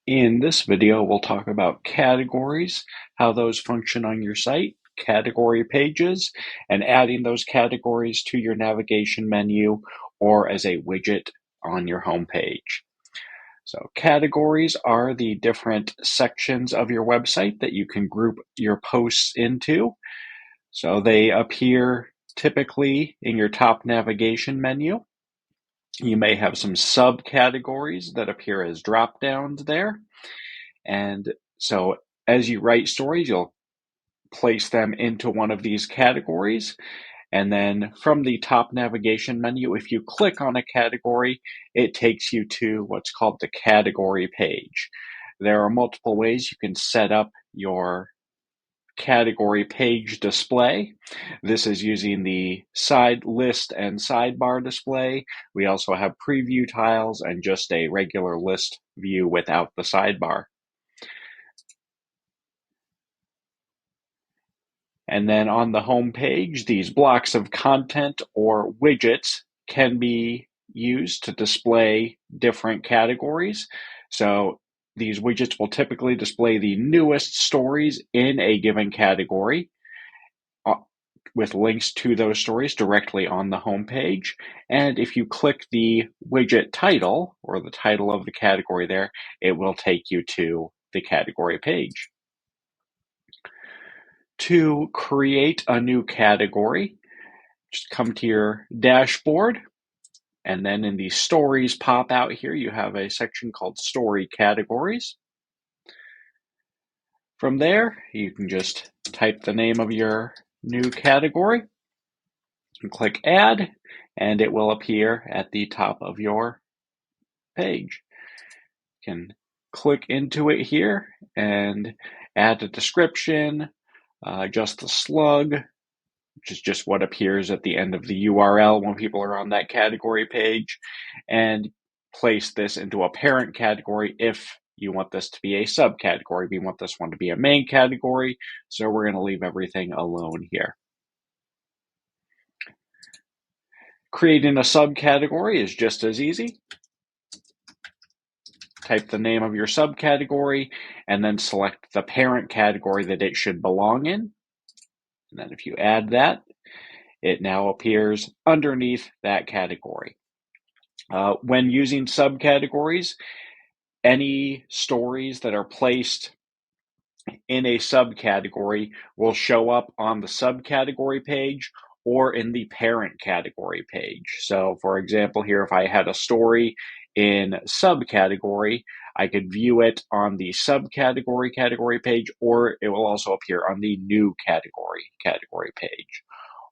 In this video, we'll talk about categories, how those function on your site, category pages, and adding those categories to your navigation menu or as a widget on your home page. So categories are the different sections of your website that you can group your posts into. So they appear typically in your top navigation menu. You may have some subcategories that appear as drop downs there. And so as you write stories, you'll place them into one of these categories. And then from the top navigation menu, if you click on a category, it takes you to what's called the category page. There are multiple ways you can set up your category page display. This is using the side list and sidebar display. We also have preview tiles and just a regular list view without the sidebar. And then on the home page, these blocks of content or widgets can be used to display different categories. So these widgets will typically display the newest stories in a given category with links to those stories directly on the home page. And if you click the widget title or the title of the category there, it will take you to the category page. To create a new category, just come to your dashboard, and then in the stories pop out here, you have a section called story categories. From there, you can just type the name of your new category and click add, and it will appear at the top of your page. You can click into it here and add a description, just the slug, which is just what appears at the end of the URL when people are on that category page, and place this into a parent category if you want this to be a subcategory. We want this one to be a main category, so we're going to leave everything alone here. Creating a subcategory is just as easy. Type the name of your subcategory and then select the parent category that it should belong in. And then if you add that, it now appears underneath that category. When using subcategories, any stories that are placed in a subcategory will show up on the subcategory page or in the parent category page. So for example, here, if I had a story in subcategory, I could view it on the subcategory category page, or it will also appear on the new category page.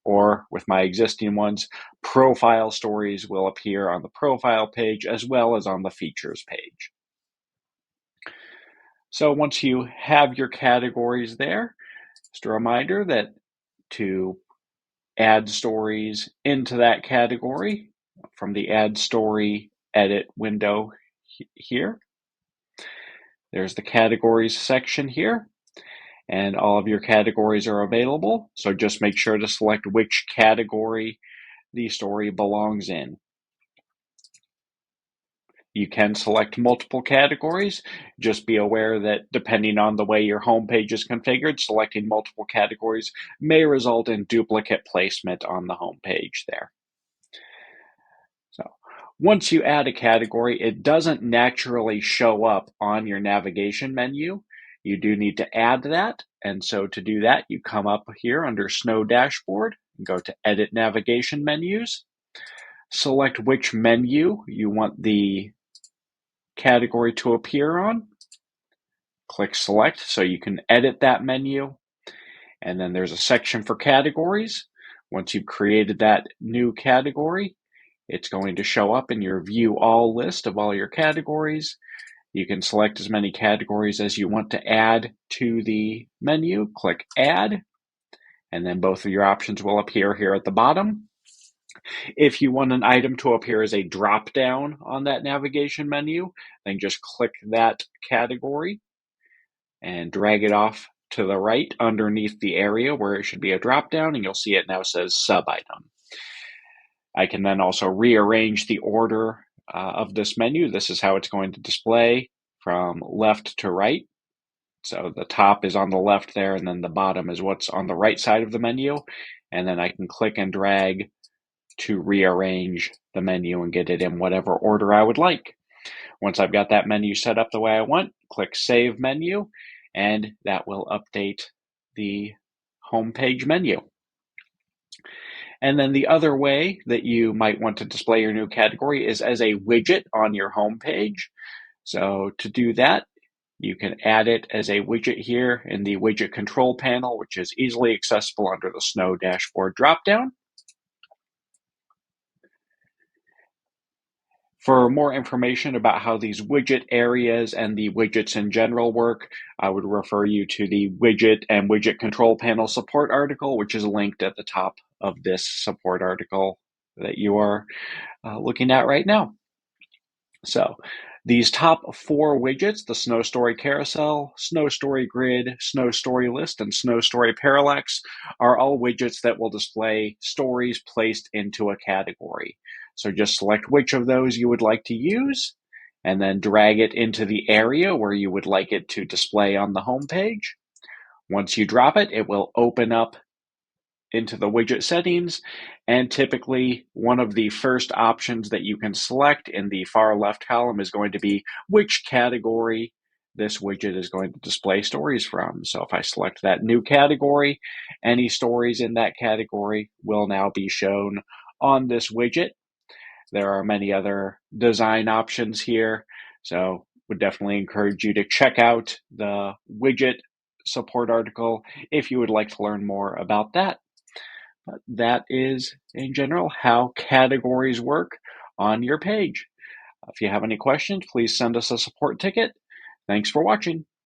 Or with my existing ones, profile stories will appear on the profile page as well as on the features page. So once you have your categories there, just a reminder that to add stories into that category from the Add Story Edit window here, there's the categories section here, and all of your categories are available. So just make sure to select which category the story belongs in. You can select multiple categories. Just be aware that depending on the way your homepage is configured, selecting multiple categories may result in duplicate placement on the homepage there. So once you add a category, it doesn't naturally show up on your navigation menu. You do need to add that. And so to do that, you come up here under Snow Dashboard and go to Edit Navigation Menus. Select which menu you want the category to appear on. Click select so you can edit that menu. And then there's a section for categories. Once you've created that new category, it's going to show up in your view all list of all your categories. You can select as many categories as you want to add to the menu. Click add, and then both of your options will appear here at the bottom. If you want an item to appear as a drop down on that navigation menu, then just click that category and drag it off to the right underneath the area where it should be a drop down, and you'll see it now says sub item. I can then also rearrange the order of this menu. This is how it's going to display from left to right. So the top is on the left there, and then the bottom is what's on the right side of the menu. And then I can click and drag to rearrange the menu and get it in whatever order I would like. Once I've got that menu set up the way I want, click Save Menu, and that will update the homepage menu. And then the other way that you might want to display your new category is as a widget on your homepage. So to do that, you can add it as a widget here in the widget control panel, which is easily accessible under the Snow dashboard dropdown. For more information about how these widget areas and the widgets in general work, I would refer you to the widget and widget control panel support article, which is linked at the top of this support article that you are looking at right now. So these top 4 widgets, the Snow Story Carousel, Snow Story Grid, Snow Story List, and Snow Story Parallax, are all widgets that will display stories placed into a category. So just select which of those you would like to use, and then drag it into the area where you would like it to display on the home page. Once you drop it, it will open up into the widget settings, and typically one of the first options that you can select in the far left column is going to be which category this widget is going to display stories from. So if I select that new category, any stories in that category will now be shown on this widget. There are many other design options here, so would definitely encourage you to check out the widget support article if you would like to learn more about that. But that is, in general, how categories work on your page. If you have any questions, please send us a support ticket. Thanks for watching.